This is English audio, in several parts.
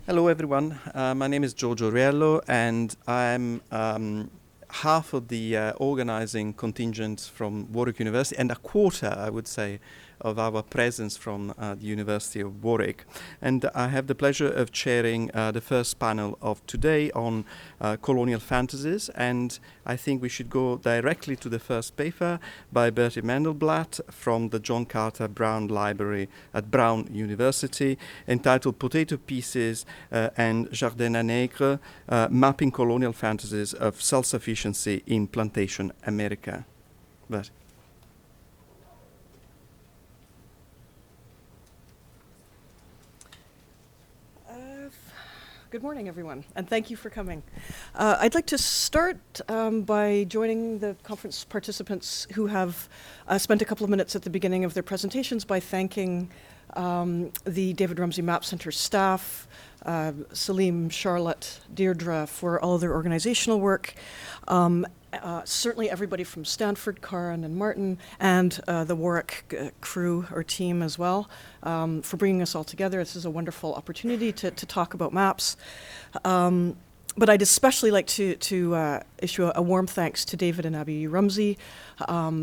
Hello, everyone. My name is Giorgio Riello, and I'm half of the organizing contingent from Warwick University, and a quarter, I would say, of our presence from the University of Warwick. And I have the pleasure of chairing the first panel of today on colonial fantasies, and I think we should go directly to the first paper by Bertie Mandelblatt from the John Carter Brown Library at Brown University, entitled Potato Pieces and Jardins nègres, Mapping Colonial Fantasies of Self-Sufficiency in Plantation America. Bertie. Good morning, everyone, and thank you for coming. I'd like to start by joining the conference participants who have spent a couple of minutes at the beginning of their presentations by thanking the David Rumsey Map Center staff, Salim, Charlotte, Deirdre for all of their organizational work. Certainly everybody from Stanford, Karen and Martin, and the Warwick crew or team as well, for bringing us all together. This is a wonderful opportunity to talk about maps. But I'd especially like to issue a warm thanks to David and Abby Rumsey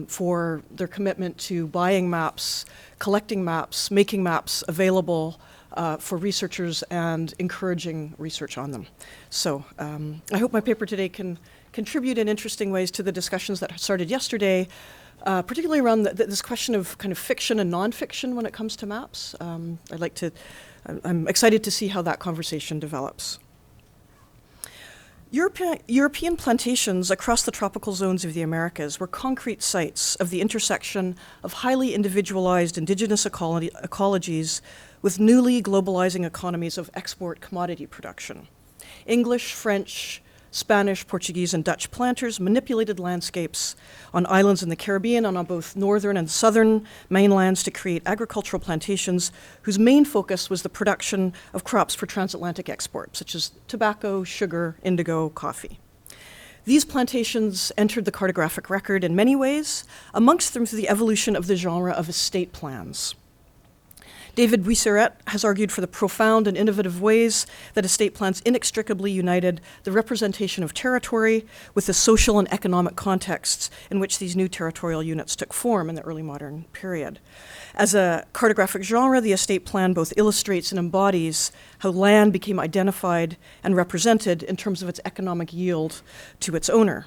for their commitment to buying maps, collecting maps, making maps available for researchers and encouraging research on them. So I hope my paper today can contribute in interesting ways to the discussions that started yesterday, particularly around this question of kind of fiction and nonfiction when it comes to maps. I'm excited to see how that conversation develops. European plantations across the tropical zones of the Americas were concrete sites of the intersection of highly individualized indigenous ecologies with newly globalizing economies of export commodity production. English, French, Spanish, Portuguese, and Dutch planters manipulated landscapes on islands in the Caribbean and on both northern and southern mainlands to create agricultural plantations whose main focus was the production of crops for transatlantic export, such as tobacco, sugar, indigo, coffee. These plantations entered the cartographic record in many ways, amongst them through the evolution of the genre of estate plans. David Buisseret has argued for the profound and innovative ways that estate plans inextricably united the representation of territory with the social and economic contexts in which these new territorial units took form in the early modern period. As a cartographic genre, the estate plan both illustrates and embodies how land became identified and represented in terms of its economic yield to its owner.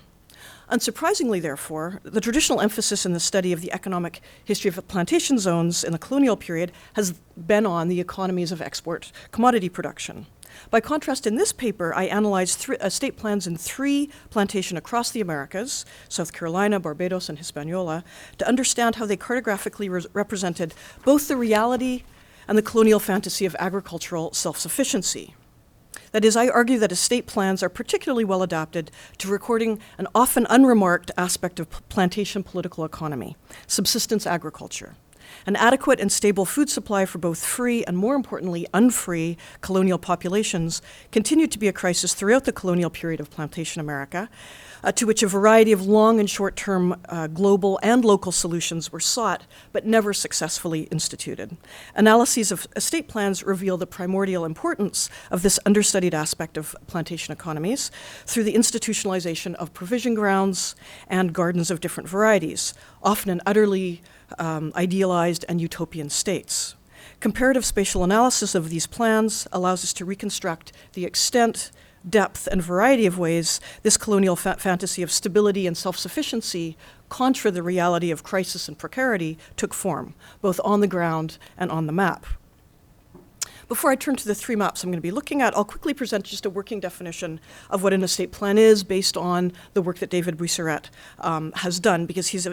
Unsurprisingly, therefore, the traditional emphasis in the study of the economic history of plantation zones in the colonial period has been on the economies of export commodity production. By contrast, in this paper, I analyzed estate plans in 3 plantations across the Americas, South Carolina, Barbados, and Hispaniola, to understand how they cartographically represented both the reality and the colonial fantasy of agricultural self-sufficiency. That is, I argue that estate plans are particularly well adapted to recording an often unremarked aspect of plantation political economy, subsistence agriculture. An adequate and stable food supply for both free and, more importantly, unfree colonial populations continued to be a crisis throughout the colonial period of plantation America, to which a variety of long and short-term global and local solutions were sought, but never successfully instituted. Analyses of estate plans reveal the primordial importance of this understudied aspect of plantation economies through the institutionalization of provision grounds and gardens of different varieties, often in utterly idealized and utopian states. Comparative spatial analysis of these plans allows us to reconstruct the extent, depth, and variety of ways this colonial fantasy of stability and self-sufficiency contra the reality of crisis and precarity took form, both on the ground and on the map. Before I turn to the 3 maps I'm going to be looking at, I'll quickly present just a working definition of what an estate plan is based on the work that David Buisseret has done, because he's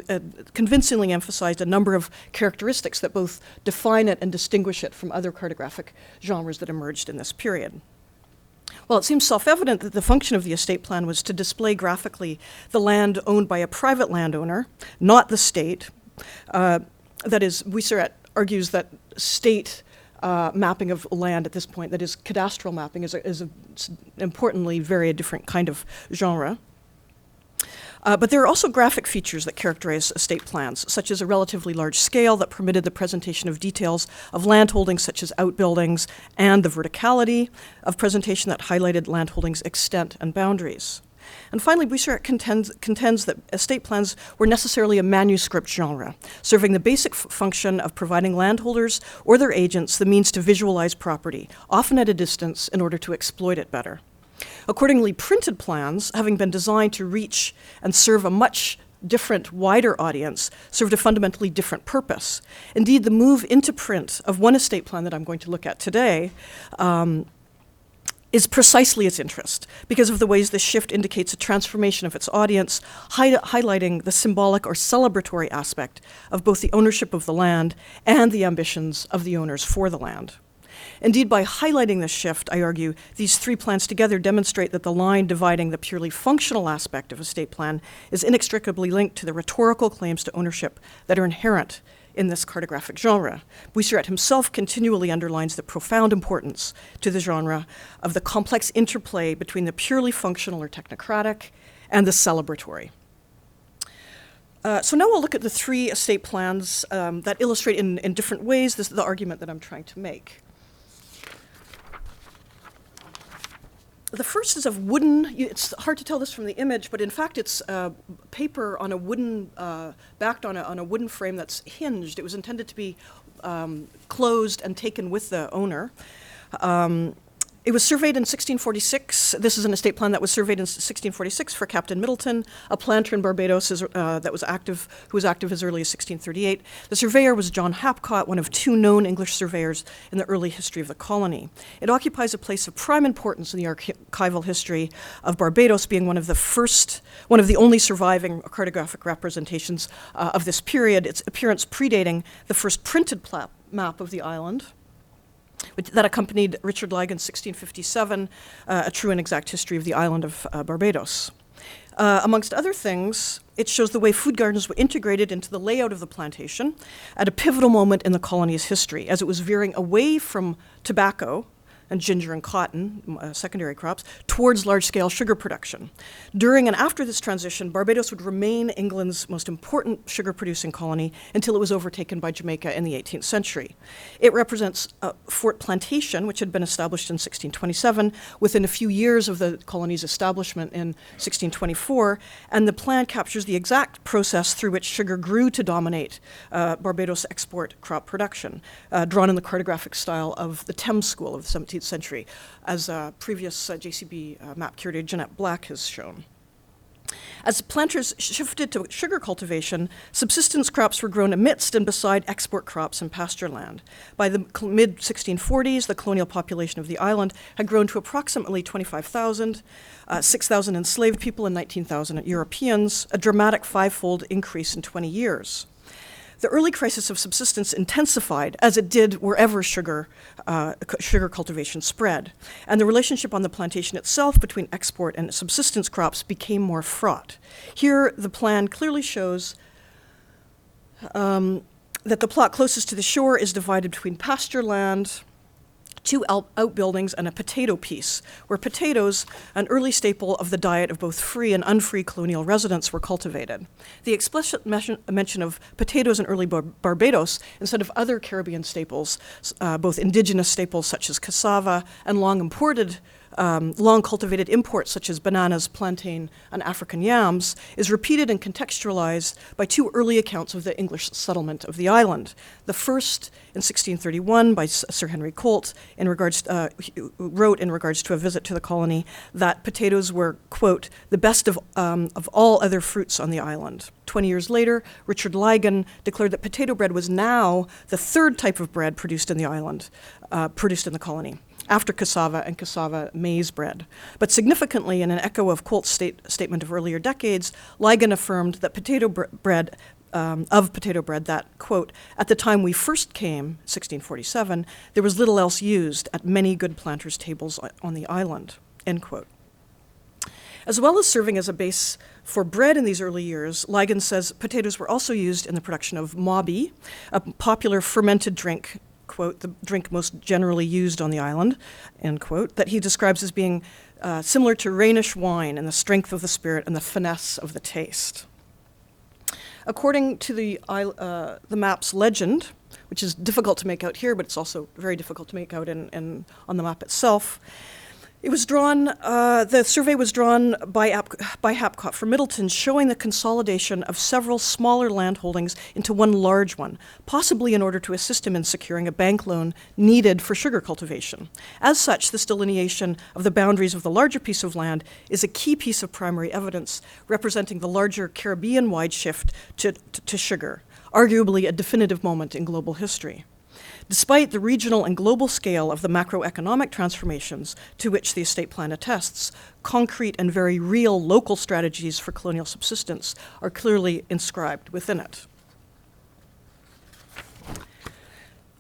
convincingly emphasized a number of characteristics that both define it and distinguish it from other cartographic genres that emerged in this period. Well, it seems self-evident that the function of the estate plan was to display graphically the land owned by a private landowner, not the state. That is, Buisseret argues that state mapping of land at this point, that is cadastral mapping, is importantly very different kind of genre. But there are also graphic features that characterize estate plans, such as a relatively large scale that permitted the presentation of details of landholdings such as outbuildings, and the verticality of presentation that highlighted landholdings' extent and boundaries. And finally, Buisseret contends that estate plans were necessarily a manuscript genre, serving the basic function of providing landholders or their agents the means to visualize property, often at a distance, in order to exploit it better. Accordingly, printed plans, having been designed to reach and serve a much different, wider audience, served a fundamentally different purpose. Indeed, the move into print of one estate plan that I'm going to look at today is precisely its interest, because of the ways this shift indicates a transformation of its audience, highlighting the symbolic or celebratory aspect of both the ownership of the land and the ambitions of the owners for the land. Indeed, by highlighting this shift, I argue, these three plans together demonstrate that the line dividing the purely functional aspect of a state plan is inextricably linked to the rhetorical claims to ownership that are inherent in this cartographic genre. Buisseret himself continually underlines the profound importance to the genre of the complex interplay between the purely functional or technocratic and the celebratory. So now we'll look at the three estate plans that illustrate in different ways the argument that I'm trying to make. The first is of wooden. It's hard to tell this from the image, but in fact it's paper on a wooden, backed on a wooden frame that's hinged. It was intended to be closed and taken with the owner. It was surveyed in 1646. This is an estate plan that was surveyed in 1646 for Captain Middleton, a planter in Barbados who was active as early as 1638. The surveyor was John Hapcott, one of two known English surveyors in the early history of the colony. It occupies a place of prime importance in the archival history of Barbados, being one of the only surviving cartographic representations of this period, its appearance predating the first printed map of the island, that accompanied Richard Lygon's 1657, A True and Exact History of the Island of Barbados. Amongst other things, it shows the way food gardens were integrated into the layout of the plantation at a pivotal moment in the colony's history, as it was veering away from tobacco and ginger and cotton, secondary crops, towards large-scale sugar production. During and after this transition, Barbados would remain England's most important sugar-producing colony until it was overtaken by Jamaica in the 18th century. It represents Fort Plantation, which had been established in 1627, within a few years of the colony's establishment in 1624, and the plan captures the exact process through which sugar grew to dominate Barbados' export crop production, drawn in the cartographic style of the Thames School of the 17th century, as previous JCB map curator Jeanette Black has shown. As planters shifted to sugar cultivation, subsistence crops were grown amidst and beside export crops and pasture land. By the mid-1640s, the colonial population of the island had grown to approximately 25,000, 6,000 enslaved people and 19,000 Europeans, a dramatic five-fold increase in 20 years. The early crisis of subsistence intensified, as it did wherever sugar cultivation spread, and the relationship on the plantation itself between export and subsistence crops became more fraught. Here, the plan clearly shows that the plot closest to the shore is divided between pasture land, two outbuildings, and a potato piece, where potatoes, an early staple of the diet of both free and unfree colonial residents, were cultivated. The explicit mention of potatoes in early Barbados, instead of other Caribbean staples, both indigenous staples such as cassava and long cultivated imports such as bananas, plantain, and African yams, is repeated and contextualized by two early accounts of the English settlement of the island. The first in 1631 by Sir Henry Colt wrote in regards to a visit to the colony that potatoes were, quote, the best of all other fruits on the island. 20 years later, Richard Lygon declared that potato bread was now the third type of bread produced in the island, produced in the colony, after cassava and cassava maize bread. But significantly, in an echo of Colt's statement of earlier decades, Lygon affirmed that potato bread that, quote, at the time we first came, 1647, there was little else used at many good planters' tables on the island, end quote. As well as serving as a base for bread in these early years, Lygon says potatoes were also used in the production of mawbee, a popular fermented drink quote, the drink most generally used on the island, end quote, that he describes as being similar to Rhenish wine in the strength of the spirit and the finesse of the taste. According to the map's legend, which is difficult to make out here, but it's also very difficult to make out on the map itself, it was drawn, the survey was drawn by Hapcott for Middleton, showing the consolidation of several smaller landholdings into one large one, possibly in order to assist him in securing a bank loan needed for sugar cultivation. As such, this delineation of the boundaries of the larger piece of land is a key piece of primary evidence representing the larger Caribbean-wide shift to sugar, arguably a definitive moment in global history. Despite the regional and global scale of the macroeconomic transformations to which the estate plan attests, concrete and very real local strategies for colonial subsistence are clearly inscribed within it.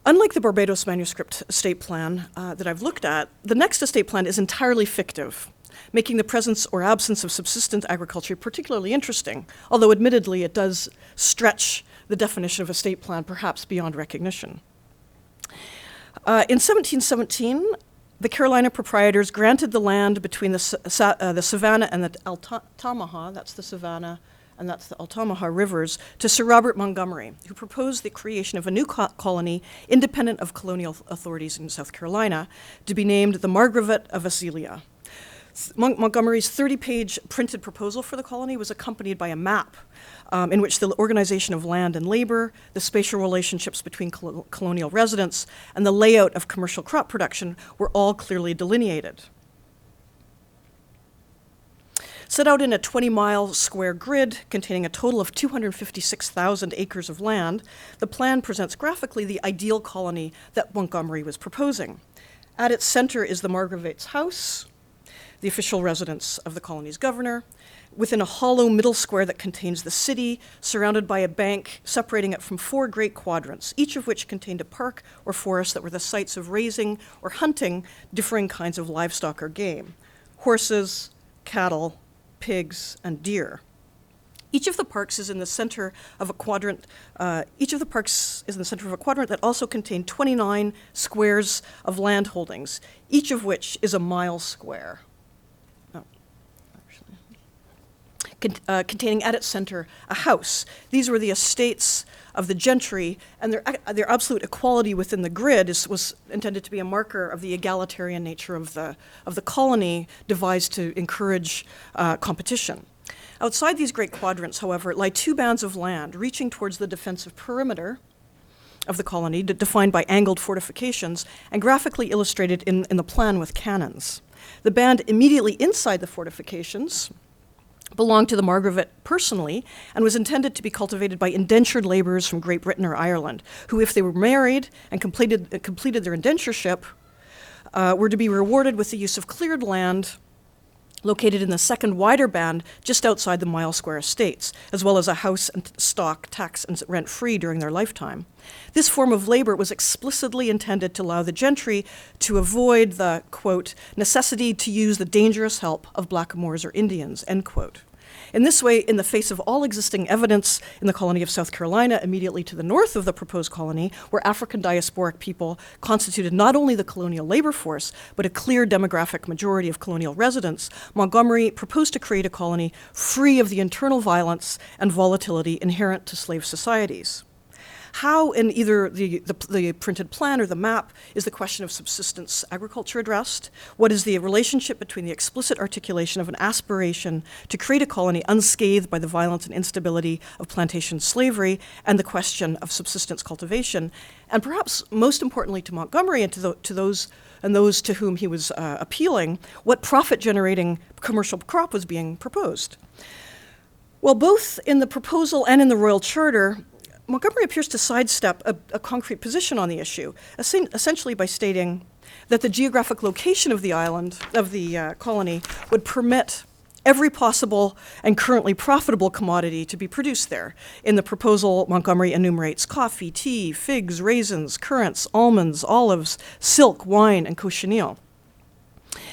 Unlike the Barbados manuscript estate plan that I've looked at, the next estate plan is entirely fictive, making the presence or absence of subsistence agriculture particularly interesting, although admittedly it does stretch the definition of estate plan perhaps beyond recognition. In 1717, the Carolina proprietors granted the land between the Savannah and the Altamaha, that's the Savannah and that's the Altamaha rivers, to Sir Robert Montgomery, who proposed the creation of a new colony independent of colonial authorities in South Carolina to be named the Margravate of Azealia. Montgomery's 30-page printed proposal for the colony was accompanied by a map in which the organization of land and labor, the spatial relationships between colonial residents, and the layout of commercial crop production were all clearly delineated. Set out in a 20-mile square grid containing a total of 256,000 acres of land, the plan presents graphically the ideal colony that Montgomery was proposing. At its center is the Margravate's house, the official residence of the colony's governor, within a hollow middle square that contains the city, surrounded by a bank separating it from 4 great quadrants, each of which contained a park or forest that were the sites of raising or hunting differing kinds of livestock or game: horses, cattle, pigs, and deer. Each of the parks is in the center of a quadrant. Each of the parks is in the center of a quadrant that also contained 29 squares of land holdings, each of which is a mile square. Containing at its center a house. These were the estates of the gentry, and their absolute equality within the grid was intended to be a marker of the egalitarian nature of the colony, devised to encourage competition. Outside these great quadrants, however, lie 2 bands of land reaching towards the defensive perimeter of the colony, defined by angled fortifications and graphically illustrated in the plan with cannons. The band immediately inside the fortifications belonged to the Margravate personally and was intended to be cultivated by indentured laborers from Great Britain or Ireland, who, if they were married and completed their indentureship, were to be rewarded with the use of cleared land located in the second wider band just outside the mile-square estates, as well as a house and stock, tax and rent-free during their lifetime. This form of labor was explicitly intended to allow the gentry to avoid the, quote, necessity to use the dangerous help of blackamoors or Indians, end quote. In this way, in the face of all existing evidence in the colony of South Carolina, immediately to the north of the proposed colony, where African diasporic people constituted not only the colonial labor force, but a clear demographic majority of colonial residents, Montgomery proposed to create a colony free of the internal violence and volatility inherent to slave societies. How, in either the printed plan or the map, is the question of subsistence agriculture addressed? What is the relationship between the explicit articulation of an aspiration to create a colony unscathed by the violence and instability of plantation slavery and the question of subsistence cultivation? And perhaps most importantly to Montgomery and to those to whom he was appealing, what profit-generating commercial crop was being proposed? Well, both in the proposal and in the Royal Charter, Montgomery appears to sidestep a concrete position on the issue, essentially by stating that the geographic location of the island, of the colony, would permit every possible and currently profitable commodity to be produced there. In the proposal, Montgomery enumerates coffee, tea, figs, raisins, currants, almonds, olives, silk, wine, and cochineal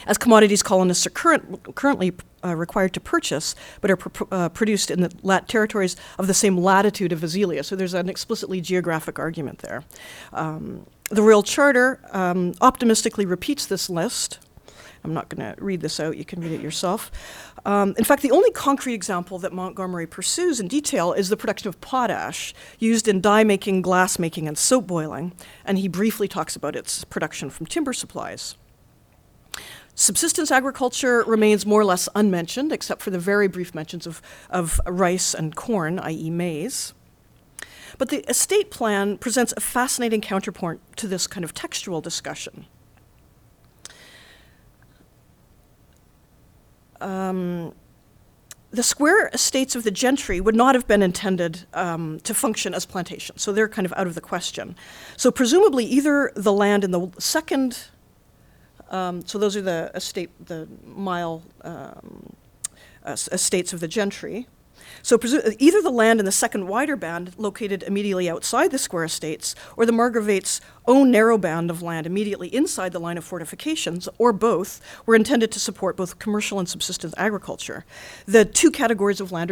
as commodities colonists are currently required to purchase, but are produced in the territories of the same latitude of Azealia. So there's an explicitly geographic argument there. The Royal Charter optimistically repeats this list. I'm not going to read this out, you can read it yourself. In fact, the only concrete example that Montgomery pursues in detail is the production of potash, used in dye making, glass making, and soap boiling, and he briefly talks about its production from timber supplies. Subsistence agriculture remains more or less unmentioned, except for the very brief mentions of rice and corn, i.e. maize. But the estate plan presents a fascinating counterpoint to this kind of textual discussion. The square estates of the gentry would not have been intended to function as plantations, so they're kind of out of the question. So presumably either the land in the second, so those are the estates of the gentry. So either the land in the second wider band located immediately outside the square estates, or the Margravettes' own narrow band of land immediately inside the line of fortifications, or both, were intended to support both commercial and subsistence agriculture. The two categories of land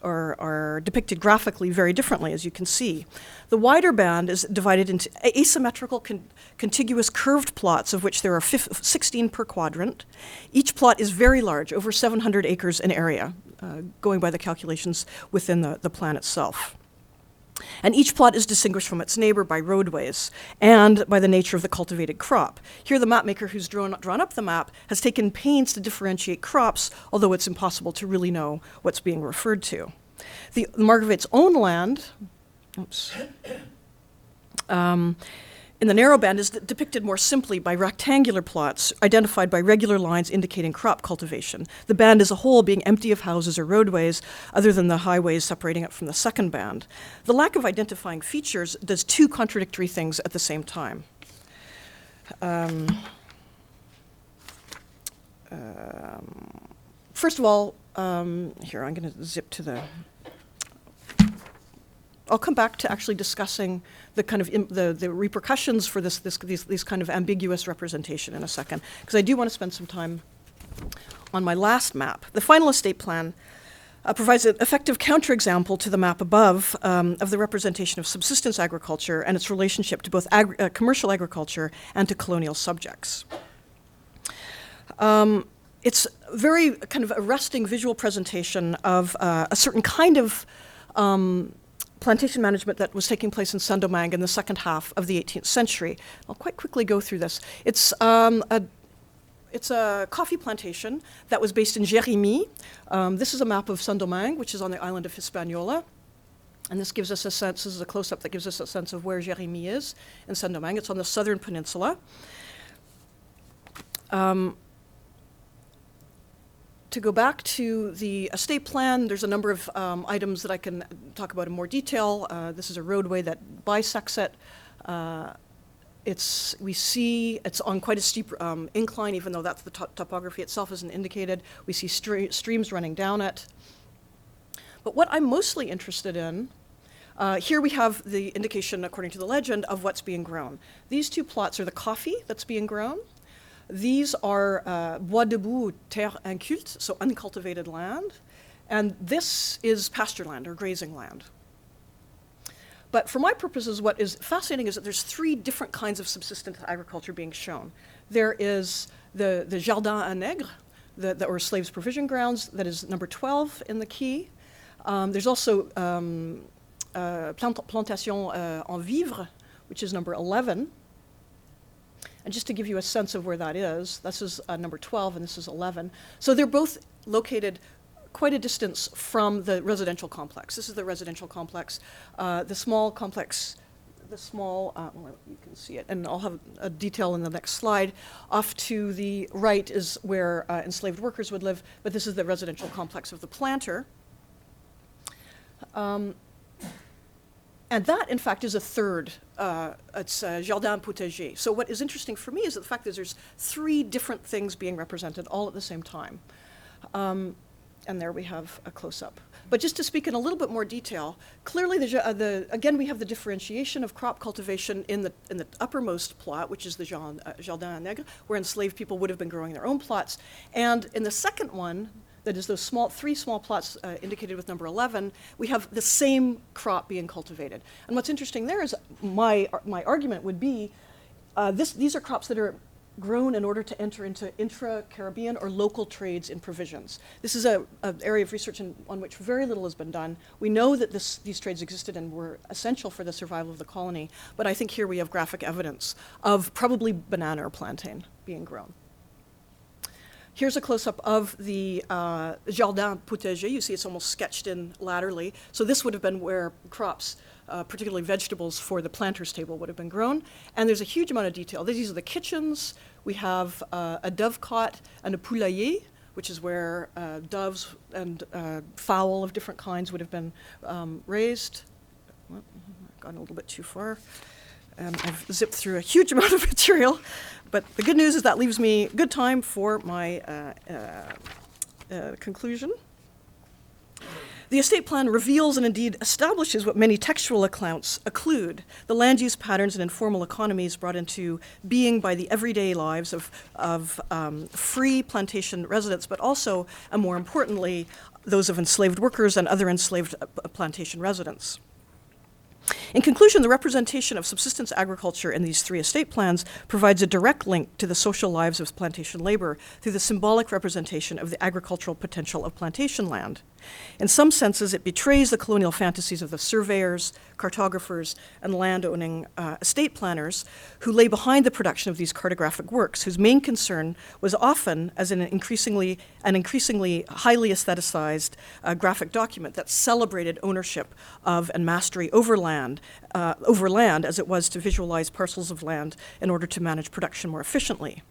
are depicted graphically very differently, as you can see. The wider band is divided into asymmetrical contiguous curved plots, of which there are 16 per quadrant. Each plot is very large, over 700 acres in area, going by the calculations within the plan itself. And each plot is distinguished from its neighbor by roadways and by the nature of the cultivated crop. Here the mapmaker who's drawn up the map has taken pains to differentiate crops, although it's impossible to really know what's being referred to. The Margravettes' own land, in the narrow band is depicted more simply by rectangular plots identified by regular lines indicating crop cultivation. The band as a whole being empty of houses or roadways, other than the highways separating it from the second band. The lack of identifying features does two contradictory things at the same time. First of all, here, I'm going to zip to the... I'll come back to actually discussing the kind of the repercussions for these kind of ambiguous representation in a second, because I do want to spend some time on my last map. The final estate plan provides an effective counterexample to the map above of the representation of subsistence agriculture and its relationship to both commercial agriculture and to colonial subjects. It's very kind of arresting visual presentation of a certain kind of plantation management that was taking place in Saint-Domingue in the second half of the 18th century. I'll quite quickly go through this. It's a coffee plantation that was based in Jardins. This is a map of Saint-Domingue, which is on the island of Hispaniola. And this gives us a sense, this is a close-up that gives us a sense of where Jardins is in Saint-Domingue. It's on the southern peninsula. To go back to the estate plan, there's a number of items that I can talk about in more detail. This is a roadway that bisects it. We see it's on quite a steep incline, even though that's the topography itself isn't indicated. We see streams running down it. But what I'm mostly interested in, here we have the indication, according to the legend, of what's being grown. These two plots are the coffee that's being grown. These are bois debout, terre inculte, so uncultivated land. And this is pasture land or grazing land. But for my purposes, what is fascinating is that there's three different kinds of subsistence agriculture being shown. There is the Jardins à nègres, or slaves' provision grounds, that is number 12 in the key. There's also Plantation en vivre, which is number 11. And just to give you a sense of where that is, this is number 12 and this is 11. So they're both located quite a distance from the residential complex. This is the residential complex. The small complex, well, you can see it, and I'll have a detail in the next slide. Off to the right is where enslaved workers would live, but this is the residential complex of the planter. And that, in fact, is a third. It's Jardin Potager. So what is interesting for me is the fact that there's three different things being represented all at the same time. And there we have a close-up. But just to speak in a little bit more detail, clearly, again, we have the differentiation of crop cultivation in the uppermost plot, which is the Jardin à nègres, where enslaved people would have been growing their own plots. And in the second one, that is those three small plots indicated with number 11, we have the same crop being cultivated. And what's interesting there is my argument would be These are crops that are grown in order to enter into intra-Caribbean or local trades in provisions. This is an area of research on which very little has been done. We know that these trades existed and were essential for the survival of the colony, but I think here we have graphic evidence of probably banana or plantain being grown. Here's a close-up of the Jardins potager. You see it's almost sketched in laterally. So this would have been where crops, particularly vegetables for the planter's table, would have been grown. And there's a huge amount of detail. These are the kitchens. We have a dovecot and a poulailler, which is where doves and fowl of different kinds would have been raised. Well, I've gone a little bit too far. I've zipped through a huge amount of material. But the good news is that leaves me good time for my conclusion. The estate plan reveals and indeed establishes what many textual accounts occlude, the land use patterns and informal economies brought into being by the everyday lives of free plantation residents, but also, and more importantly, those of enslaved workers and other enslaved plantation residents. In conclusion, the representation of subsistence agriculture in these three estate plans provides a direct link to the social lives of plantation labor through the symbolic representation of the agricultural potential of plantation land. In some senses, it betrays the colonial fantasies of the surveyors, cartographers, and land-owning estate planners who lay behind the production of these cartographic works, whose main concern was often as an increasingly highly aestheticized graphic document that celebrated ownership of and mastery over land as it was to visualize parcels of land in order to manage production more efficiently.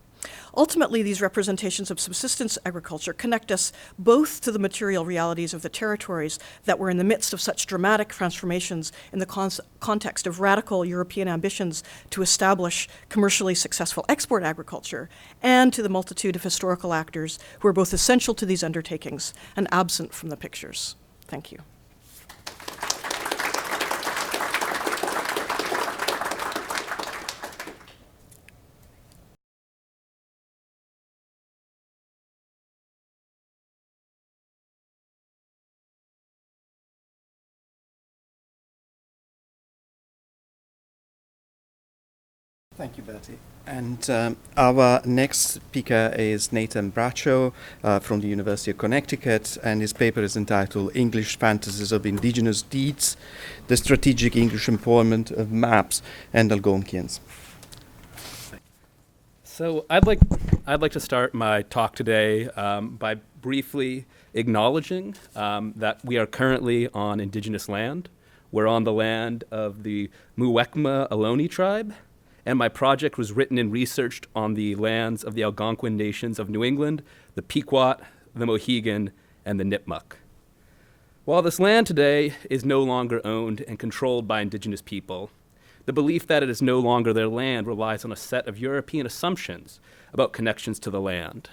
Ultimately, these representations of subsistence agriculture connect us both to the material realities of the territories that were in the midst of such dramatic transformations in the context of radical European ambitions to establish commercially successful export agriculture, and to the multitude of historical actors who are both essential to these undertakings and absent from the pictures. Thank you. Thank you, Bertie. And our next speaker is Nathan Braccio from the University of Connecticut, and his paper is entitled English Fantasies of Indigenous Deeds, the Strategic English Employment of Maps and Algonquians. So I'd like to start my talk today by briefly acknowledging that we are currently on Indigenous land. We're on the land of the Muwekma Ohlone tribe, and my project was written and researched on the lands of the Algonquin nations of New England, the Pequot, the Mohegan, and the Nipmuc. While this land today is no longer owned and controlled by Indigenous people, the belief that it is no longer their land relies on a set of European assumptions about connections to the land.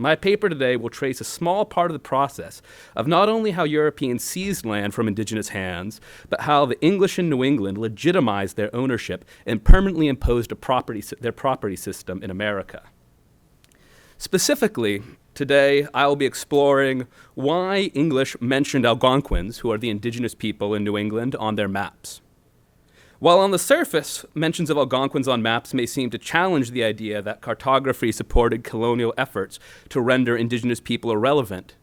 My paper today will trace a small part of the process of not only how Europeans seized land from Indigenous hands, but how the English in New England legitimized their ownership and permanently imposed their property system in America. Specifically, today I will be exploring why English mentioned Algonquins, who are the Indigenous people in New England, on their maps. While on the surface, mentions of Algonquins on maps may seem to challenge the idea that cartography supported colonial efforts to render Indigenous people irrelevant,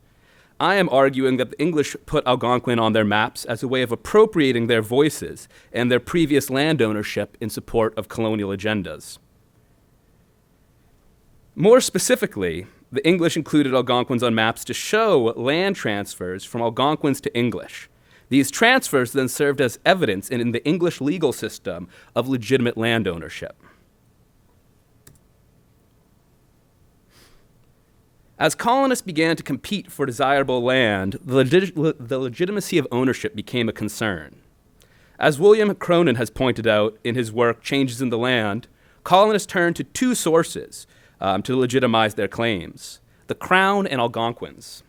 I am arguing that the English put Algonquin on their maps as a way of appropriating their voices and their previous land ownership in support of colonial agendas. More specifically, the English included Algonquins on maps to show land transfers from Algonquins to English. These transfers then served as evidence in the English legal system of legitimate land ownership. As colonists began to compete for desirable land, the legitimacy of ownership became a concern. As William Cronin has pointed out in his work, Changes in the Land, colonists turned to two sources to legitimize their claims: the Crown and Algonquins.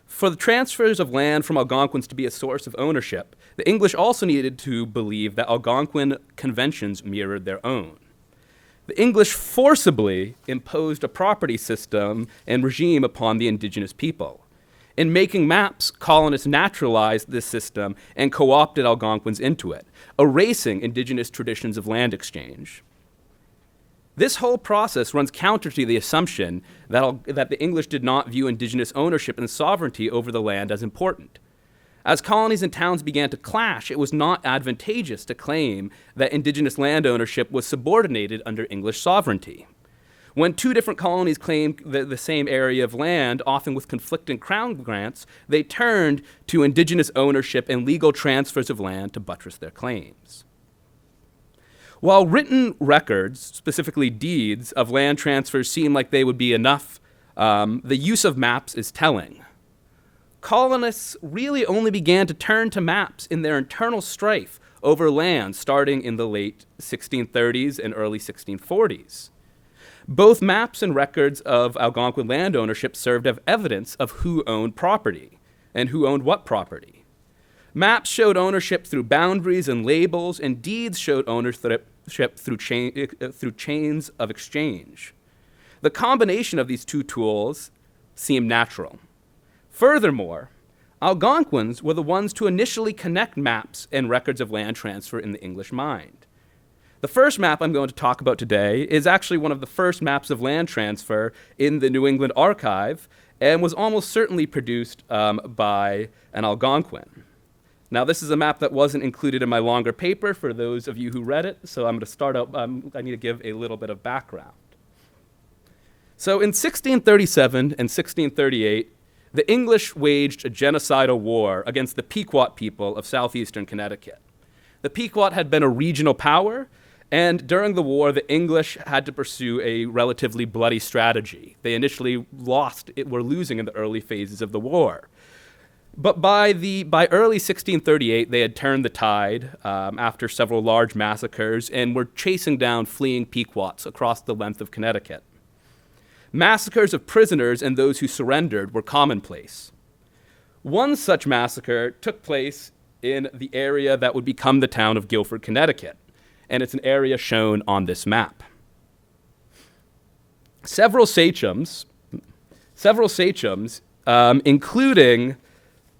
For the transfers of land from Algonquins to be a source of ownership, the English also needed to believe that Algonquin conventions mirrored their own. The English forcibly imposed a property system and regime upon the Indigenous people. In making maps, colonists naturalized this system and co-opted Algonquins into it, erasing indigenous traditions of land exchange. This whole process runs counter to the assumption that the English did not view indigenous ownership and sovereignty over the land as important. As colonies and towns began to clash, it was not advantageous to claim that indigenous land ownership was subordinated under English sovereignty. When two different colonies claimed the same area of land, often with conflicting crown grants, they turned to indigenous ownership and legal transfers of land to buttress their claims. While written records, specifically deeds, of land transfers seem like they would be enough, the use of maps is telling. Colonists really only began to turn to maps in their internal strife over land starting in the late 1630s and early 1640s. Both maps and records of Algonquin land ownership served as evidence of who owned property and who owned what property. Maps showed ownership through boundaries and labels, and deeds showed ownership through chains of exchange. The combination of these two tools seemed natural. Furthermore, Algonquins were the ones to initially connect maps and records of land transfer in the English mind. The first map I'm going to talk about today is actually one of the first maps of land transfer in the New England Archive and was almost certainly produced by an Algonquin. Now, this is a map that wasn't included in my longer paper for those of you who read it, so I'm going to start out, I need to give a little bit of background. So in 1637 and 1638, the English waged a genocidal war against the Pequot people of southeastern Connecticut. The Pequot had been a regional power, and during the war, the English had to pursue a relatively bloody strategy. They initially were losing in the early phases of the war. But by early 1638, they had turned the tide after several large massacres and were chasing down fleeing Pequots across the length of Connecticut. Massacres of prisoners and those who surrendered were commonplace. One such massacre took place in the area that would become the town of Guilford, Connecticut, and it's an area shown on this map. Several sachems, including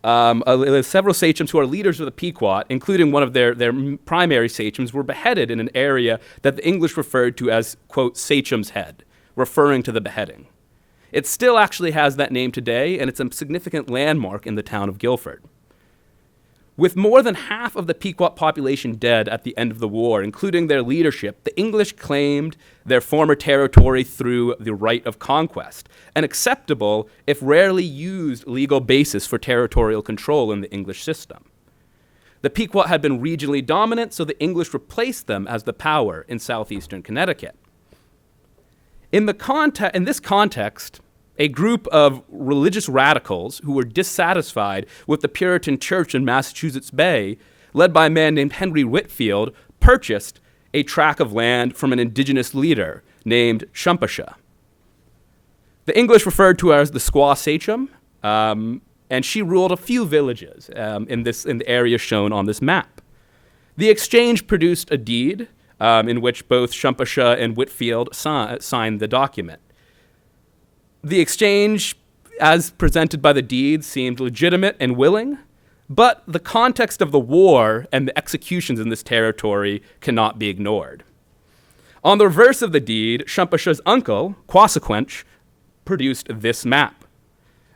several sachems who are leaders of the Pequot, including one of their primary sachems, were beheaded in an area that the English referred to as, quote, Sachem's Head, referring to the beheading. It still actually has that name today, and it's a significant landmark in the town of Guilford. With more than half of the Pequot population dead at the end of the war, including their leadership, the English claimed their former territory through the right of conquest, an acceptable, if rarely used, legal basis for territorial control in the English system. The Pequot had been regionally dominant, so the English replaced them as the power in southeastern Connecticut. In this context, a group of religious radicals who were dissatisfied with the Puritan church in Massachusetts Bay, led by a man named Henry Whitfield, purchased a tract of land from an indigenous leader named Shumpusha. The English referred to her as the Squaw Sachem, and she ruled a few villages in the area shown on this map. The exchange produced a deed in which both Shumpusha and Whitfield signed the document. The exchange, as presented by the deed, seemed legitimate and willing, but the context of the war and the executions in this territory cannot be ignored. On the reverse of the deed, Shumpusha's uncle, Quasaquench, produced this map.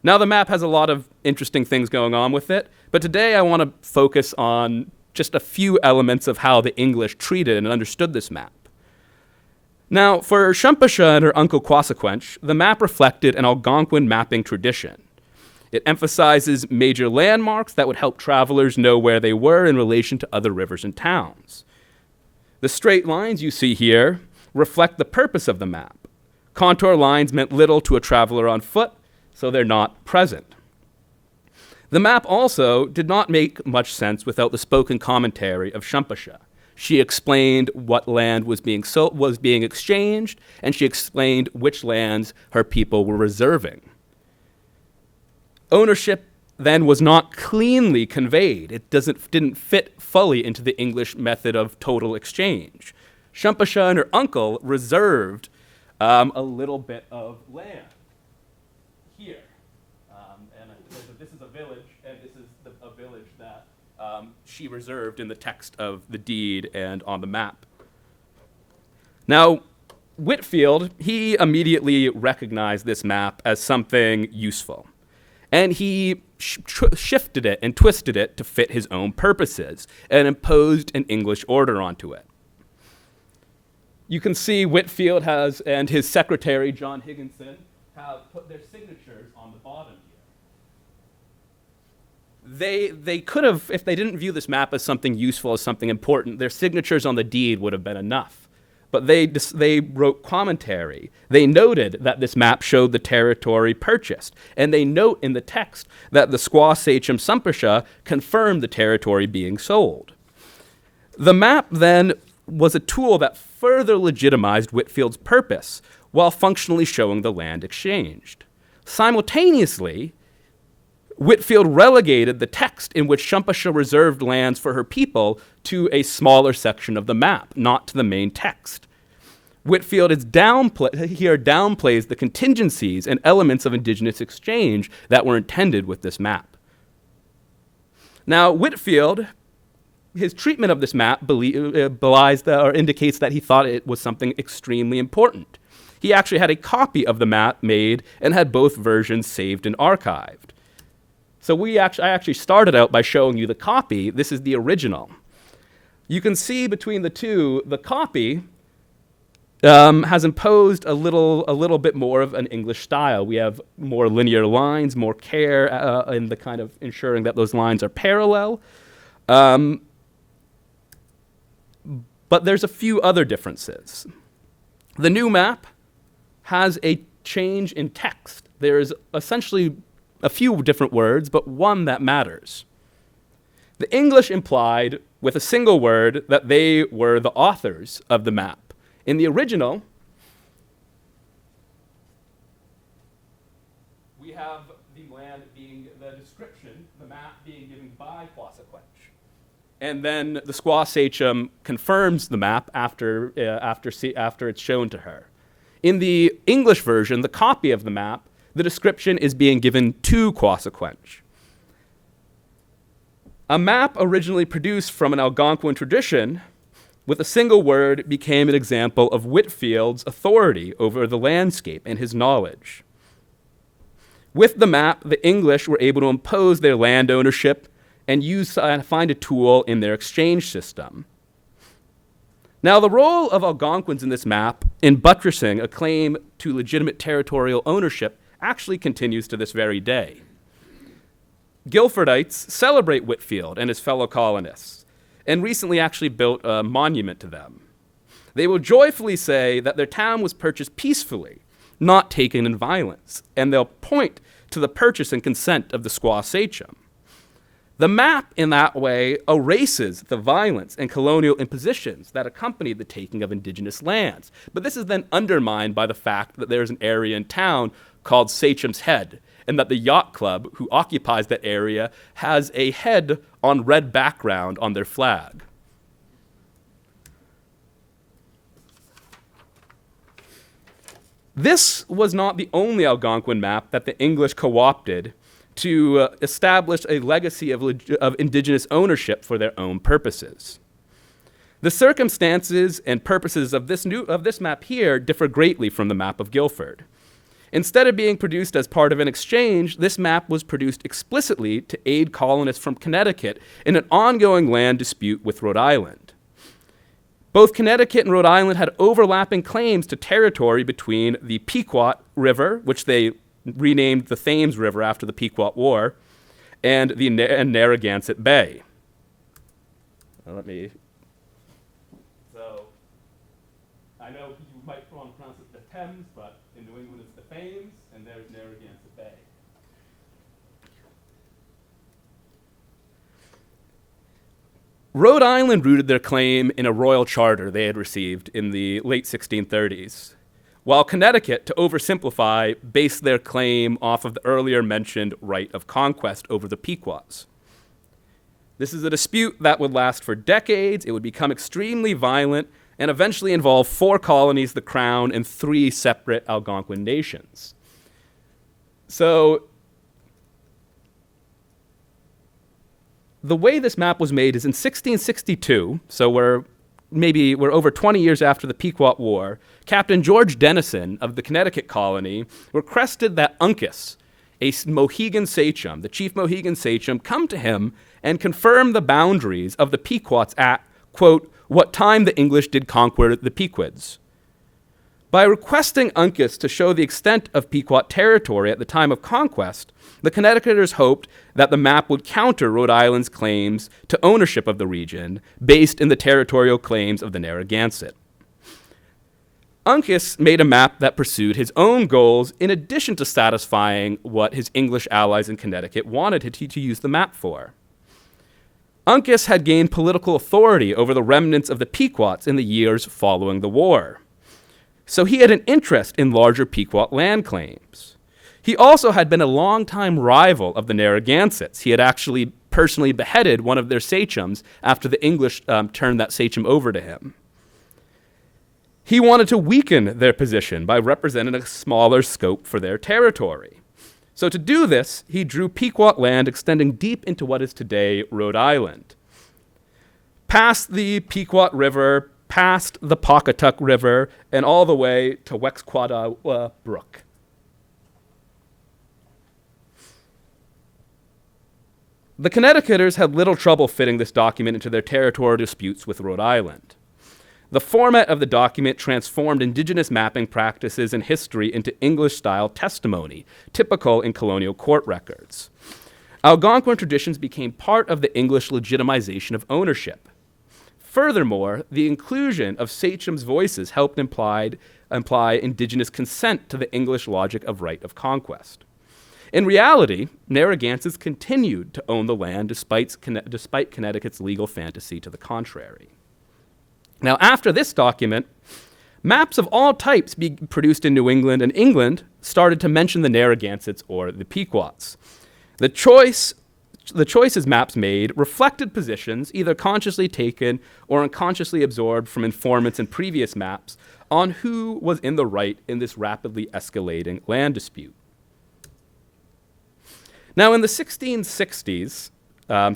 Now, the map has a lot of interesting things going on with it, but today I want to focus on just a few elements of how the English treated and understood this map. Now, for Shumpusha and her uncle Quasaquench, the map reflected an Algonquin mapping tradition. It emphasizes major landmarks that would help travelers know where they were in relation to other rivers and towns. The straight lines you see here reflect the purpose of the map. Contour lines meant little to a traveler on foot, so they're not present. The map also did not make much sense without the spoken commentary of Shumpusha. She explained what land was being exchanged, and she explained which lands her people were reserving. Ownership then was not cleanly conveyed. It didn't fit fully into the English method of total exchange. Shumpusha and her uncle reserved a little bit of land here. And there's a village, and this is a village that she reserved in the text of the deed and on the map. Now, Whitefield, he immediately recognized this map as something useful. And he shifted it and twisted it to fit his own purposes and imposed an English order onto it. You can see Whitefield and his secretary, John Higginson, have put their signatures on the bottom here. They could have, if they didn't view this map as something useful, as something important, their signatures on the deed would have been enough. But they wrote commentary. They noted that this map showed the territory purchased. And they note in the text that the squaw sachem Sumpasha confirmed the territory being sold. The map then was a tool that further legitimized Whitefield's purpose while functionally showing the land exchanged. Simultaneously, Whitefield relegated the text in which Sumpasha reserved lands for her people to a smaller section of the map, not to the main text. Whitefield downplays the contingencies and elements of indigenous exchange that were intended with this map. Now, Whitefield, his treatment of this map belies or indicates that he thought it was something extremely important. He actually had a copy of the map made and had both versions saved and archived. So I actually started out by showing you the copy. This is the original. You can see between the two, the copy has imposed a little bit more of an English style. We have more linear lines, more care in the kind of ensuring that those lines are parallel. But there's a few other differences. The new map has a change in text. There's essentially a few different words, but one that matters. The English implied with a single word that they were the authors of the map. In the original, we have the land being the description, the map being given by Quassaquench. And then the squaw sachem confirms the map after it's shown to her. In the English version, the copy of the map, the description is being given to Quassaquench. A map originally produced from an Algonquin tradition with a single word became an example of Whitefield's authority over the landscape and his knowledge. With the map, the English were able to impose their land ownership and find a tool in their exchange system. Now, the role of Algonquins in this map in buttressing a claim to legitimate territorial ownership actually continues to this very day. Guilfordites celebrate Whitefield and his fellow colonists, and recently actually built a monument to them. They will joyfully say that their town was purchased peacefully, not taken in violence, and they'll point to the purchase and consent of the squaw sachem. The map, in that way, erases the violence and colonial impositions that accompanied the taking of indigenous lands. But this is then undermined by the fact that there's an area in town called Sachem's Head, and that the yacht club who occupies that area has a head on red background on their flag. This was not the only Algonquin map that the English co-opted to establish a legacy of indigenous ownership for their own purposes. The circumstances and purposes of this map here differ greatly from the map of Guilford. Instead of being produced as part of an exchange, this map was produced explicitly to aid colonists from Connecticut in an ongoing land dispute with Rhode Island. Both Connecticut and Rhode Island had overlapping claims to territory between the Pequot River, which they renamed the Thames River after the Pequot War, and the Narragansett Bay. So, I know you might want to pronounce it the Thames, but in New England it's the Thames, and there's Narragansett Bay. Rhode Island rooted their claim in a royal charter they had received in the late 1630s, while Connecticut, to oversimplify, based their claim off of the earlier mentioned right of conquest over the Pequots. This is a dispute that would last for decades. It would become extremely violent and eventually involve 4 colonies, the Crown, and 3 separate Algonquin nations. So the way this map was made is in 1662, so we're over 20 years after the Pequot War, Captain George Dennison of the Connecticut colony requested that Uncas, a Mohegan sachem, the chief Mohegan sachem, come to him and confirm the boundaries of the Pequots at, quote, what time the English did conquer the Pequods. By requesting Uncas to show the extent of Pequot territory at the time of conquest, the Connecticuters hoped that the map would counter Rhode Island's claims to ownership of the region based in the territorial claims of the Narragansett. Uncas made a map that pursued his own goals in addition to satisfying what his English allies in Connecticut wanted to use the map for. Uncas had gained political authority over the remnants of the Pequots in the years following the war. So he had an interest in larger Pequot land claims. He also had been a longtime rival of the Narragansetts. He had actually personally beheaded one of their sachems after the English turned that sachem over to him. He wanted to weaken their position by representing a smaller scope for their territory. So to do this, he drew Pequot land extending deep into what is today Rhode Island. Past the Pequot River, past the Pawcatuck River, and all the way to Wexquattawa Brook. The Connecticuters had little trouble fitting this document into their territorial disputes with Rhode Island. The format of the document transformed Indigenous mapping practices and history into English-style testimony, typical in colonial court records. Algonquin traditions became part of the English legitimization of ownership. Furthermore, the inclusion of sachems' voices helped imply Indigenous consent to the English logic of right of conquest. In reality, Narragansetts continued to own the land despite Connecticut's legal fantasy to the contrary. Now, after this document, maps of all types being produced in New England and England started to mention the Narragansetts or the Pequots. The choices maps made reflected positions either consciously taken or unconsciously absorbed from informants in previous maps on who was in the right in this rapidly escalating land dispute. Now, in the 1660s,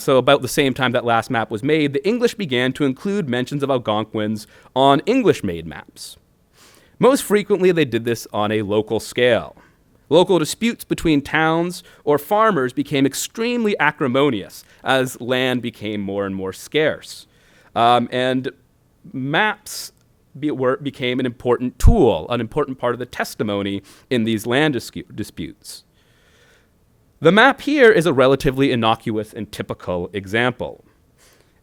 so about the same time that last map was made, the English began to include mentions of Algonquins on English-made maps. Most frequently, they did this on a local scale. Local disputes between towns or farmers became extremely acrimonious as land became more and more scarce. And maps became an important tool, an important part of the testimony in these land disputes. The map here is a relatively innocuous and typical example.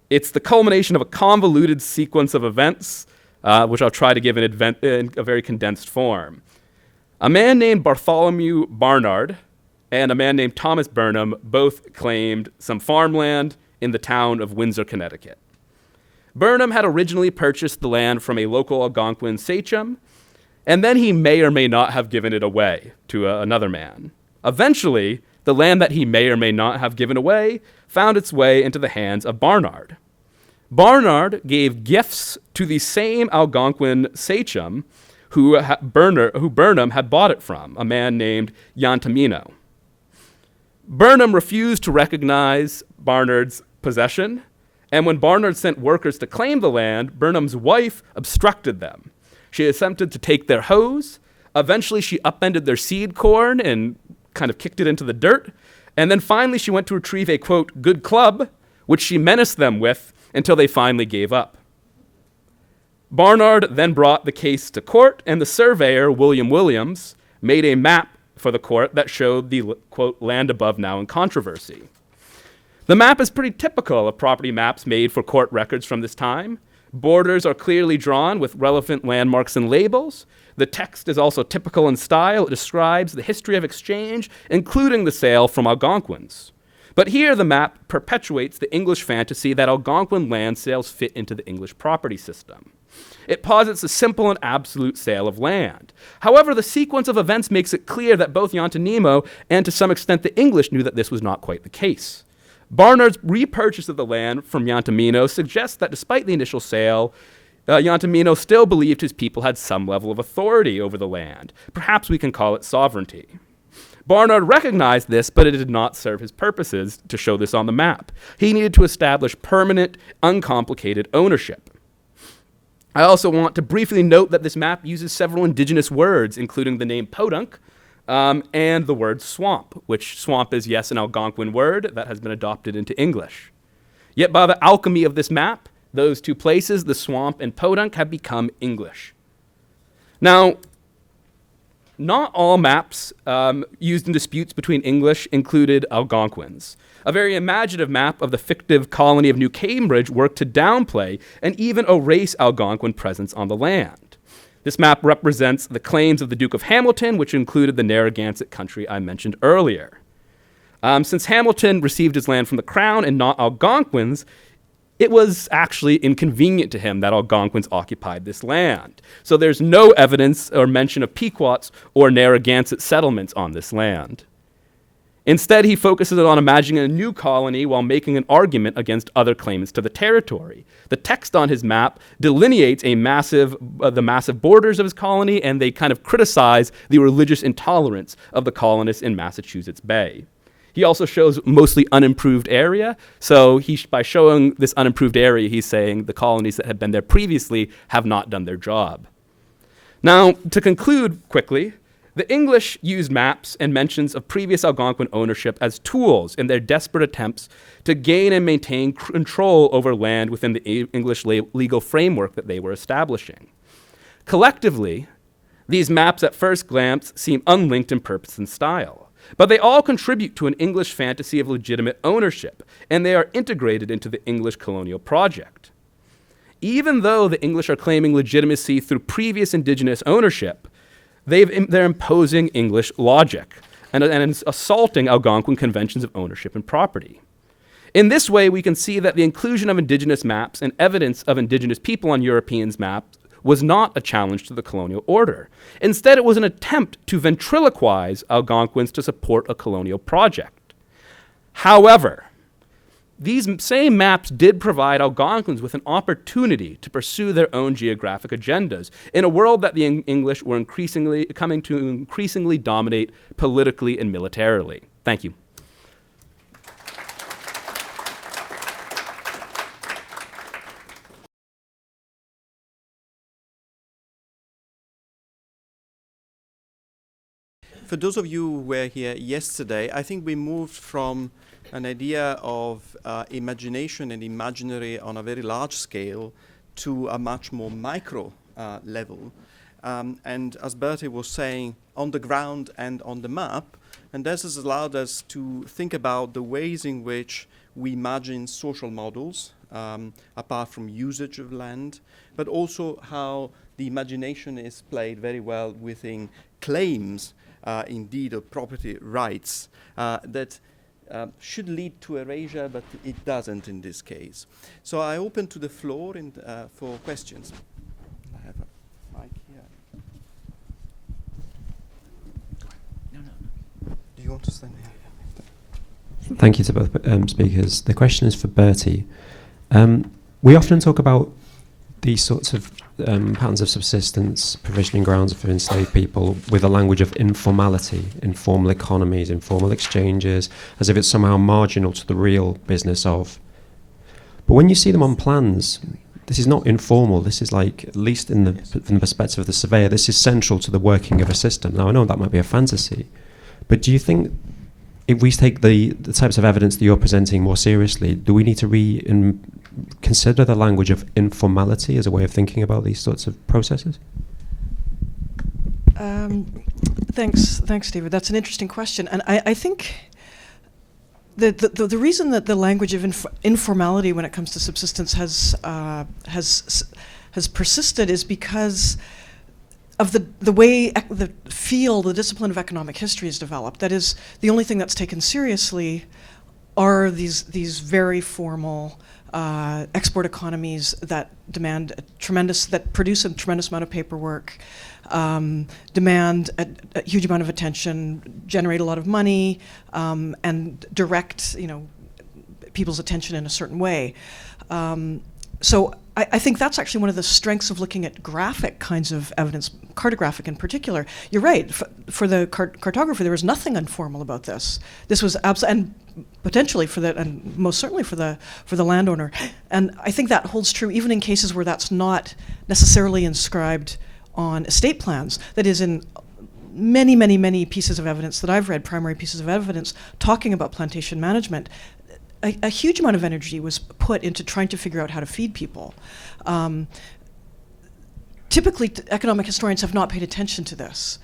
It's the culmination of a convoluted sequence of events, which I'll try to give in a very condensed form. A man named Bartholomew Barnard and a man named Thomas Burnham both claimed some farmland in the town of Windsor, Connecticut. Burnham had originally purchased the land from a local Algonquin sachem, and then he may or may not have given it away to another man. Eventually, the land that he may or may not have given away found its way into the hands of Barnard. Barnard gave gifts to the same Algonquin sachem who Burnham had bought it from, a man named Yantamino. Burnham refused to recognize Barnard's possession, and when Barnard sent workers to claim the land, Burnham's wife obstructed them. She attempted to take their hoes. Eventually, she upended their seed corn and kind of kicked it into the dirt. And then finally, she went to retrieve a, quote, good club, which she menaced them with until they finally gave up. Barnard then brought the case to court, and the surveyor, William Williams, made a map for the court that showed the, quote, land above now in controversy. The map is pretty typical of property maps made for court records from this time. Borders are clearly drawn with relevant landmarks and labels. The text is also typical in style. It describes the history of exchange, including the sale from Algonquins. But here the map perpetuates the English fantasy that Algonquin land sales fit into the English property system. It posits a simple and absolute sale of land. However, the sequence of events makes it clear that both Yantanimo and to some extent the English knew that this was not quite the case. Barnard's repurchase of the land from Yantamino suggests that despite the initial sale, Yantamino still believed his people had some level of authority over the land. Perhaps we can call it sovereignty. Barnard recognized this, but it did not serve his purposes to show this on the map. He needed to establish permanent, uncomplicated ownership. I also want to briefly note that this map uses several indigenous words, including the name podunk, and the word swamp, which swamp is, yes, an Algonquin word that has been adopted into English. Yet by the alchemy of this map, those two places, the swamp and podunk, have become English. Now, not all maps used in disputes between English included Algonquins. A very imaginative map of the fictive colony of New Cambridge worked to downplay and even erase Algonquin presence on the land. This map represents the claims of the Duke of Hamilton, which included the Narragansett country I mentioned earlier. Since Hamilton received his land from the crown and not Algonquins, it was actually inconvenient to him that Algonquins occupied this land. So there's no evidence or mention of Pequots or Narragansett settlements on this land. Instead, he focuses on imagining a new colony while making an argument against other claimants to the territory. The text on his map delineates the massive borders of his colony, and they kind of criticize the religious intolerance of the colonists in Massachusetts Bay. He also shows mostly unimproved area, so by showing this unimproved area, he's saying the colonies that had been there previously have not done their job. Now, to conclude quickly, the English used maps and mentions of previous Algonquin ownership as tools in their desperate attempts to gain and maintain control over land within the English legal framework that they were establishing. Collectively, these maps at first glance seem unlinked in purpose and style, but they all contribute to an English fantasy of legitimate ownership, and they are integrated into the English colonial project. Even though the English are claiming legitimacy through previous indigenous ownership, they're imposing English logic and assaulting Algonquin conventions of ownership and property. In this way, we can see that the inclusion of indigenous maps and evidence of indigenous people on Europeans' maps was not a challenge to the colonial order. Instead, it was an attempt to ventriloquize Algonquins to support a colonial project. However, these same maps did provide Algonquins with an opportunity to pursue their own geographic agendas in a world that the English were coming to increasingly dominate politically and militarily. Thank you. For those of you who were here yesterday, I think we moved from an idea of imagination and imaginary on a very large scale to a much more micro level. And as Bertie was saying, on the ground and on the map, and this has allowed us to think about the ways in which we imagine social models, apart from usage of land, but also how the imagination is played very well within claims indeed of property rights that should lead to erasure, but it doesn't in this case. So I open to the floor for questions. I have a mic here. Do you want to stand here? Thank you to both speakers. The question is for Bertie. We often talk about these sorts of patterns of subsistence, provisioning grounds for enslaved people, with a language of informality, informal economies, informal exchanges, as if it's somehow marginal to the real business of. But when you see them on plans, this is not informal. This is like, at least from the perspective of the surveyor, this is central to the working of a system. Now, I know that might be a fantasy, but do you think if we take the types of evidence that you're presenting more seriously, do we need to consider the language of informality as a way of thinking about these sorts of processes? Thanks, David. That's an interesting question, and I think the reason that the language of informality when it comes to subsistence has persisted is because of the way the discipline of economic history is developed. That is, the only thing that's taken seriously are these very formal export economies that that produce a tremendous amount of paperwork, demand a huge amount of attention, generate a lot of money, and direct people's attention in a certain way. So I think that's actually one of the strengths of looking at graphic kinds of evidence, cartographic in particular. You're right. For the cartographer, there was nothing informal about this. This was and potentially for the, and most certainly for the landowner. And I think that holds true even in cases where that's not necessarily inscribed on estate plans. That is, in many, many, many pieces of evidence that I've read, primary pieces of evidence talking about plantation management, a huge amount of energy was put into trying to figure out how to feed people. Typically, economic historians have not paid attention to this.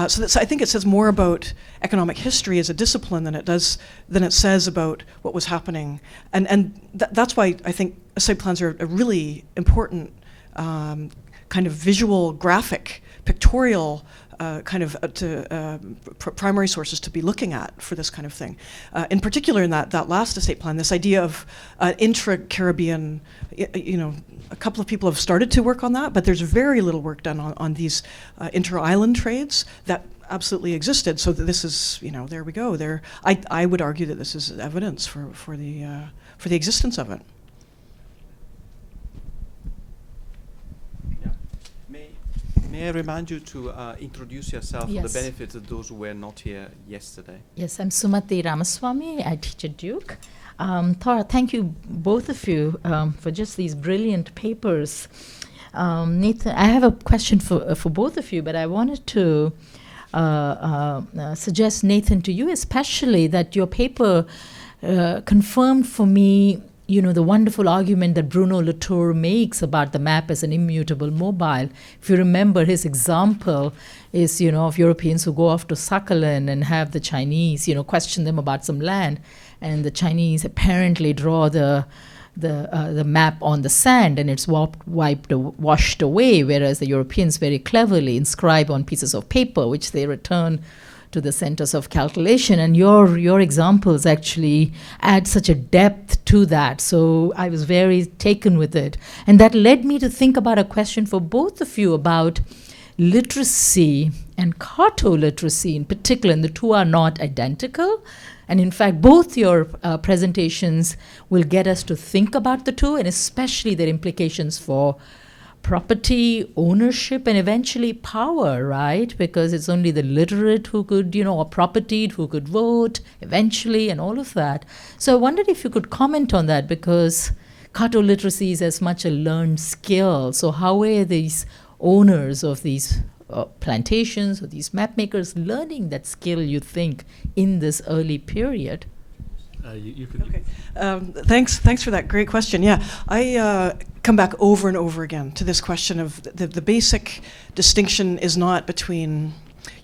So I think it says more about economic history as a discipline than it says about what was happening. And that's why I think estate plans are a really important kind of visual, graphic, pictorial kind of primary sources to be looking at for this kind of thing. In particular, in that last estate plan, this idea of intra-Caribbean, a couple of people have started to work on that, but there's very little work done on these inter-island trades that absolutely existed. So that this is, there we go. I would argue that this is evidence for the existence of it. May I remind you to introduce yourself for the benefit of those who were not here yesterday? Yes, I'm Sumati Ramaswamy. I teach at Duke. Thank you, both of you, for just these brilliant papers. Nathan, I have a question for both of you, but I wanted to suggest, Nathan, to you especially, that your paper confirmed for me the wonderful argument that Bruno Latour makes about the map as an immutable mobile. If you remember, his example is, of Europeans who go off to Sakhalin and have the Chinese, question them about some land, and the Chinese apparently draw the map on the sand, and it's washed away, whereas the Europeans very cleverly inscribe on pieces of paper, which they return to the centers of calculation. And your examples actually add such a depth to that. So I was very taken with it. And that led me to think about a question for both of you about literacy and cartoliteracy in particular, and the two are not identical. And in fact, both your presentations will get us to think about the two, and especially their implications for property, ownership, and eventually power, right? Because it's only the literate who could, or propertied who could vote eventually, and all of that. So I wondered if you could comment on that, because cartoliteracy is as much a learned skill. So how were these owners of these plantations or these map makers learning that skill, you think, in this early period? You could. Okay. Thanks for that great question. Yeah, I come back over and over again to this question of the basic distinction is not between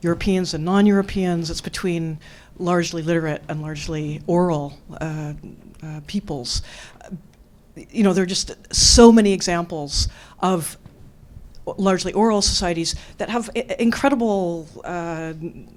Europeans and non-Europeans. It's between largely literate and largely oral peoples. There are just so many examples of largely oral societies that have incredible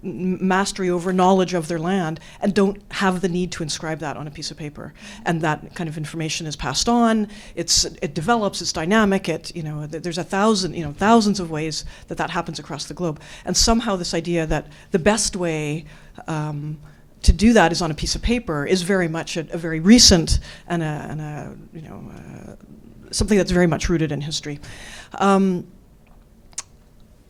mastery over knowledge of their land and don't have the need to inscribe that on a piece of paper. And that kind of information is passed on. It develops. It's dynamic. There's thousands of ways that happens across the globe. And somehow this idea that the best way to do that is on a piece of paper is very much a very recent and something that's very much rooted in history.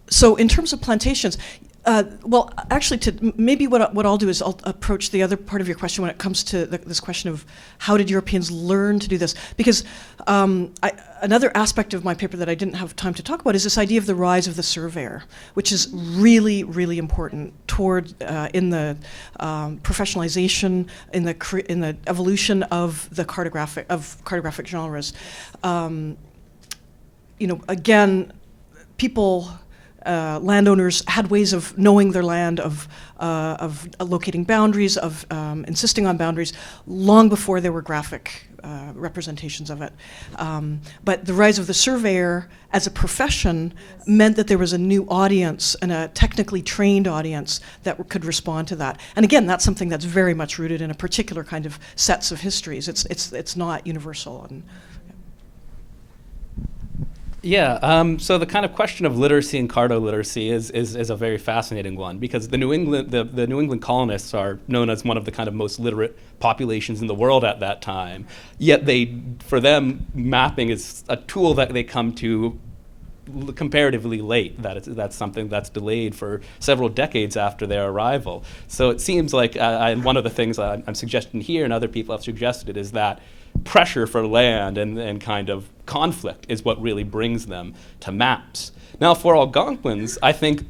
So in terms of plantations, actually, maybe what I'll do is I'll approach the other part of your question when it comes to this question of how did Europeans learn to do this? Because another aspect of my paper that I didn't have time to talk about is this idea of the rise of the surveyor, which is really, really important toward in the professionalization, in the evolution of the cartographic genres. Again, people. Landowners had ways of knowing their land, of locating boundaries, of insisting on boundaries, long before there were graphic representations of it. But the rise of the surveyor as a profession meant that there was a new audience and a technically trained audience that could respond to that. And again, that's something that's very much rooted in a particular kind of sets of histories. It's not universal. And Yeah, so the kind of question of literacy and cartoliteracy is a very fascinating one, because the New England colonists are known as one of the kind of most literate populations in the world at that time. Yet for them, mapping is a tool that they come to comparatively late. That's something that's delayed for several decades after their arrival. So it seems like one of the things I'm suggesting here, and other people have suggested, is that pressure for land and kind of conflict is what really brings them to maps. Now, for Algonquins, I think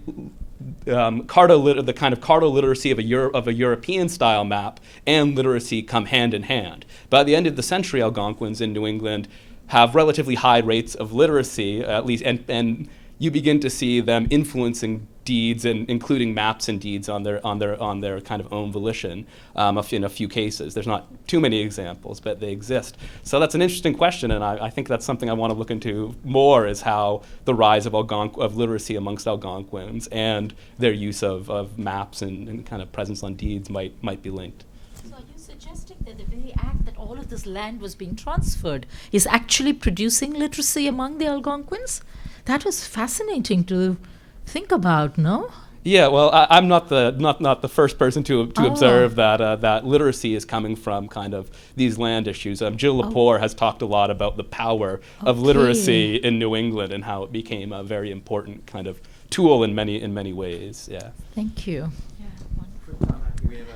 the kind of cartoliteracy of a European-style map and literacy come hand in hand. By the end of the century, Algonquins in New England have relatively high rates of literacy, at least, and you begin to see them influencing deeds and including maps and deeds on their kind of own volition in a few cases. There's not too many examples, but they exist. So that's an interesting question, and I think that's something I want to look into more, is how the rise of literacy amongst Algonquins and their use of maps and kind of presence on deeds might be linked. So are you suggesting that the very act that all of this land was being transferred is actually producing literacy among the Algonquins? That was fascinating to think about, no? Yeah, well, I'm not the first person to observe that literacy is coming from kind of these land issues. Jill Lepore has talked a lot about the power of literacy in New England and how it became a very important kind of tool in many ways. Yeah. Thank you.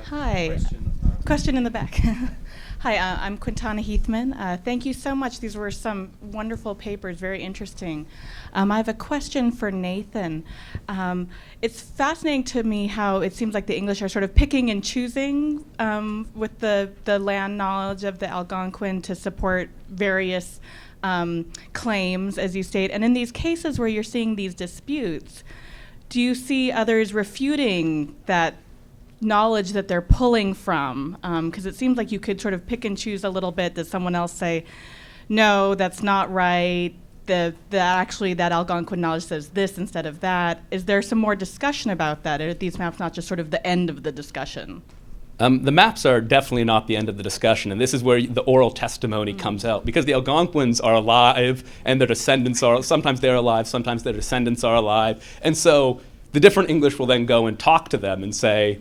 Hi. Question in the back. Hi, I'm Quintana Heathman. Thank you so much. These were some wonderful papers, very interesting. I have a question for Nathan. It's fascinating to me how it seems like the English are sort of picking and choosing with the land knowledge of the Algonquin to support various claims, as you state. And in these cases where you're seeing these disputes, do you see others refuting that knowledge that they're pulling from? Because it seems like you could sort of pick and choose a little bit. Does someone else say, no, that's not right, actually that Algonquin knowledge says this instead of that? Is there some more discussion about that? Are these maps not just sort of the end of the discussion? The maps are definitely not the end of the discussion, and this is where the oral testimony comes out, because the Algonquins are alive and their descendants are, sometimes they're alive, sometimes their descendants are alive, and so the different English will then go and talk to them and say,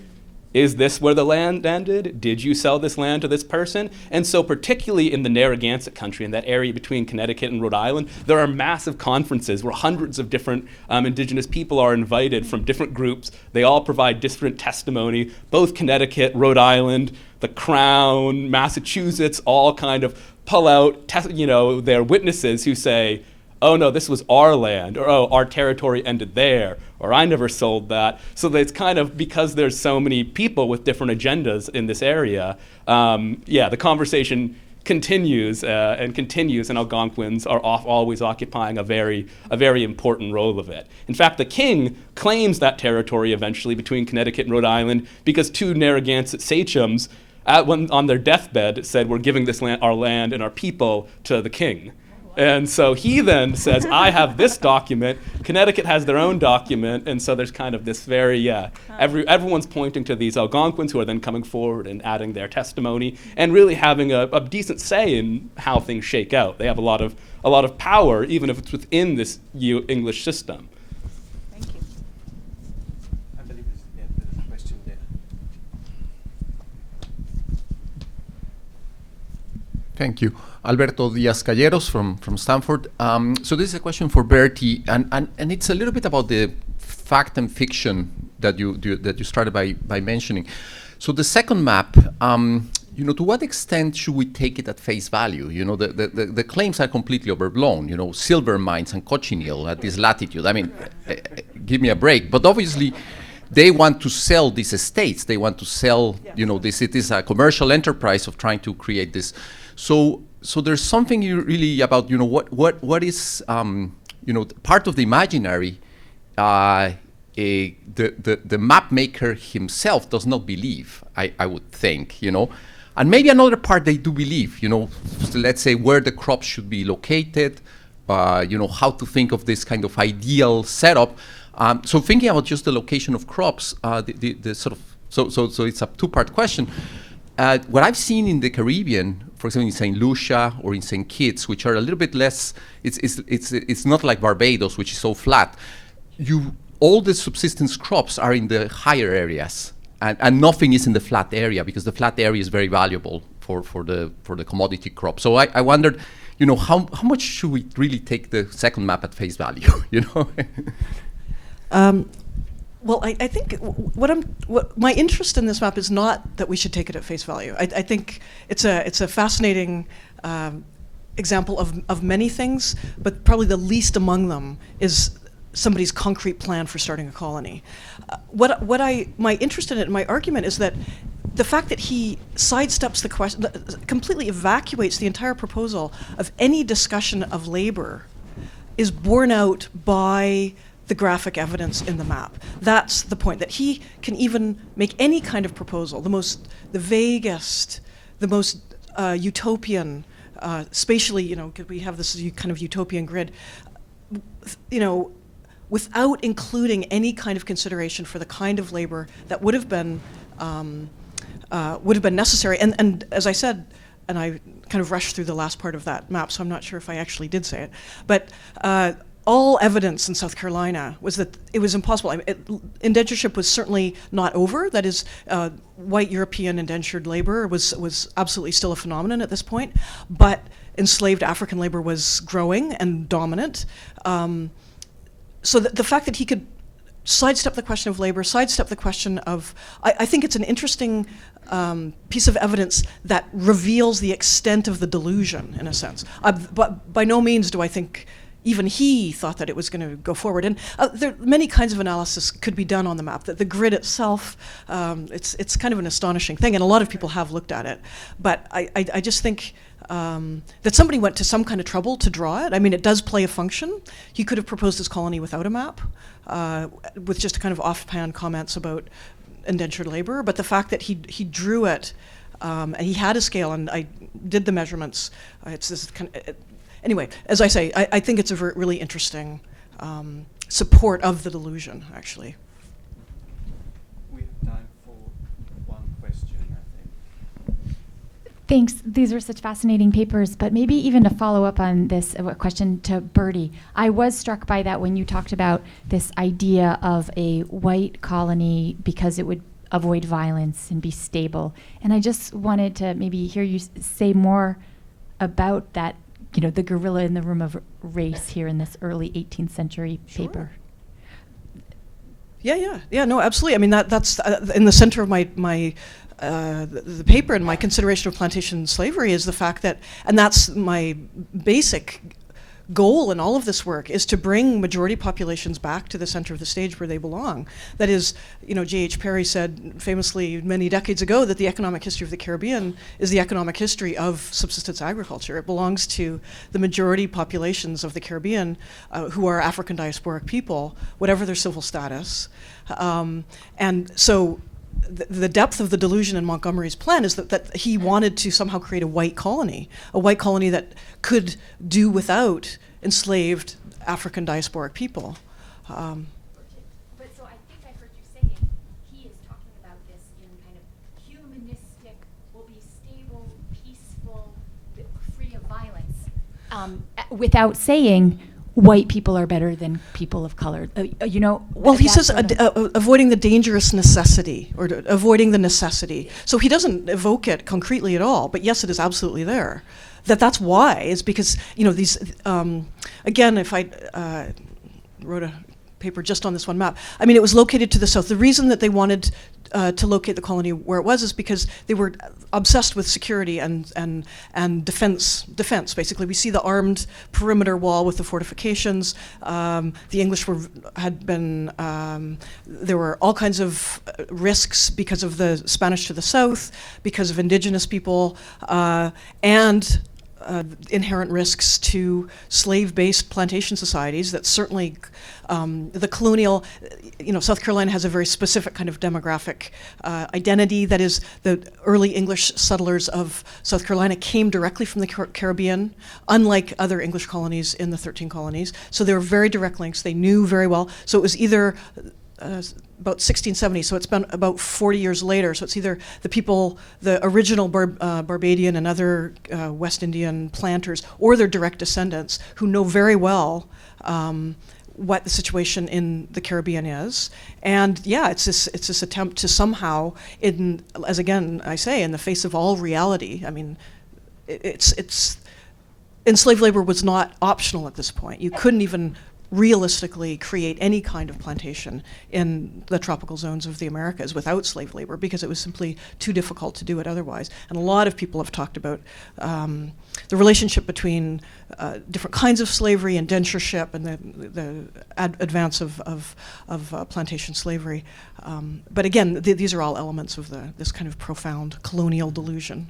is this where the land ended? Did you sell this land to this person? And so particularly in the Narragansett country, in that area between Connecticut and Rhode Island, there are massive conferences where hundreds of different Indigenous people are invited from different groups. They all provide different testimony. Both Connecticut, Rhode Island, the Crown, Massachusetts, all kind of pull out their witnesses who say, oh no, this was our land, or oh, our territory ended there, or I never sold that. So that it's kind of, because there's so many people with different agendas in this area, the conversation continues, and Algonquins are always occupying a very important role of it. In fact, the king claims that territory eventually between Connecticut and Rhode Island because two Narragansett sachems on their deathbed said, we're giving this land, our land and our people, to the king. And so he then says, I have this document, Connecticut has their own document, and so there's kind of this everyone's pointing to these Algonquins who are then coming forward and adding their testimony and really having a decent say in how things shake out. They have a lot of power, even if it's within this English system. Thank you. I believe there's a question there. Thank you. Alberto Diaz-Calleros from Stanford. So this is a question for Bertie, and it's a little bit about the fact and fiction that you started by mentioning. So the second map, to what extent should we take it at face value? The claims are completely overblown. Silver mines and cochineal at this latitude. I mean, give me a break. But obviously, they want to sell these estates. They want to sell. This. It is a commercial enterprise of trying to create this. So there's something really about what is part of the imaginary. The map maker himself does not believe. I would think, and maybe another part they do believe. Let's say where the crops should be located. How to think of this kind of ideal setup. So thinking about just the location of crops, so it's a two-part question. What I've seen in the Caribbean, for example, in St. Lucia or in St. Kitts, which are a little bit less, it's not like Barbados, which is so flat. All the subsistence crops are in the higher areas, and nothing is in the flat area, because the flat area is very valuable for the commodity crop. So I wondered, how much should we really take the second map at face value? Well, I think what my interest in this map is not that we should take it at face value. I think it's a fascinating example of many things, but probably the least among them is somebody's concrete plan for starting a colony. My interest in it, and my argument is that the fact that he sidesteps the question, completely evacuates the entire proposal of any discussion of labor, is borne out by the graphic evidence in the map. That's the point, that he can even make any kind of proposal, the vaguest, the most utopian, spatially, because we have this kind of utopian grid, without including any kind of consideration for the kind of labor that would have been necessary. And as I said, and I kind of rushed through the last part of that map, so I'm not sure if I actually did say it, but all evidence in South Carolina was that it was impossible. Indentureship was certainly not over. That is, white European indentured labor was absolutely still a phenomenon at this point, but enslaved African labor was growing and dominant. So the fact that he could sidestep the question of labor, sidestep the question of, I think it's an interesting piece of evidence that reveals the extent of the delusion, in a sense. But by no means do I think even he thought that it was going to go forward. And there many kinds of analysis could be done on the map. That the grid itself, it's kind of an astonishing thing, and a lot of people have looked at it. But I just think that somebody went to some kind of trouble to draw it. I mean, it does play a function. He could have proposed his colony without a map, with just kind of offhand comments about indentured labor. But the fact that he drew it, and he had a scale, and I did the measurements. It's this kind of, anyway, as I say, I think it's a really interesting support of the delusion, actually. We have time for one question, I think. Thanks. These were such fascinating papers, but maybe even to follow up on this question to Bertie, I was struck by that when you talked about this idea of a white colony because it would avoid violence and be stable. And I just wanted to maybe hear you say more about that, the gorilla in the room of race here in this early 18th century paper. Yeah, no, absolutely. I mean, that's in the center of the paper, and my consideration of plantation slavery is the fact that, and that's my basic goal in all of this work, is to bring majority populations back to the center of the stage where they belong. That is, J.H. Perry said famously many decades ago that the economic history of the Caribbean is the economic history of subsistence agriculture. It belongs to the majority populations of the Caribbean who are African diasporic people, whatever their civil status. And so the depth of the delusion in Montgomery's plan is that he wanted to somehow create a white colony that could do without enslaved African diasporic people. But so I think I heard you saying he is talking about this in kind of humanistic, will be stable, peaceful, free of violence, without saying white people are better than people of color. Well, he says avoiding the dangerous necessity, or avoiding the necessity. So he doesn't evoke it concretely at all, but yes, it is absolutely there. That's why, is because, these, again, if I wrote a paper just on this one map, I mean, it was located to the south. The reason that they wanted to locate the colony where it was is because they were obsessed with security and defense. Basically, we see the armed perimeter wall with the fortifications. The English had been. There were all kinds of risks because of the Spanish to the south, because of indigenous people, and inherent risks to slave-based plantation societies that certainly the colonial, South Carolina has a very specific kind of demographic identity. That is, the early English settlers of South Carolina came directly from the Caribbean, unlike other English colonies in the 13 colonies. So there were very direct links. They knew very well. So it was either about 1670, so it's been about 40 years later. So it's either the people, the original Barbadian and other West Indian planters, or their direct descendants, who know very well what the situation in the Caribbean is. And yeah, it's this attempt to somehow, as again I say, in the face of all reality, I mean, enslaved labor was not optional at this point. You couldn't even realistically create any kind of plantation in the tropical zones of the Americas without slave labor, because it was simply too difficult to do it otherwise. And a lot of people have talked about the relationship between different kinds of slavery, indentureship, and the advance of plantation slavery. But again, these are all elements of this kind of profound colonial delusion.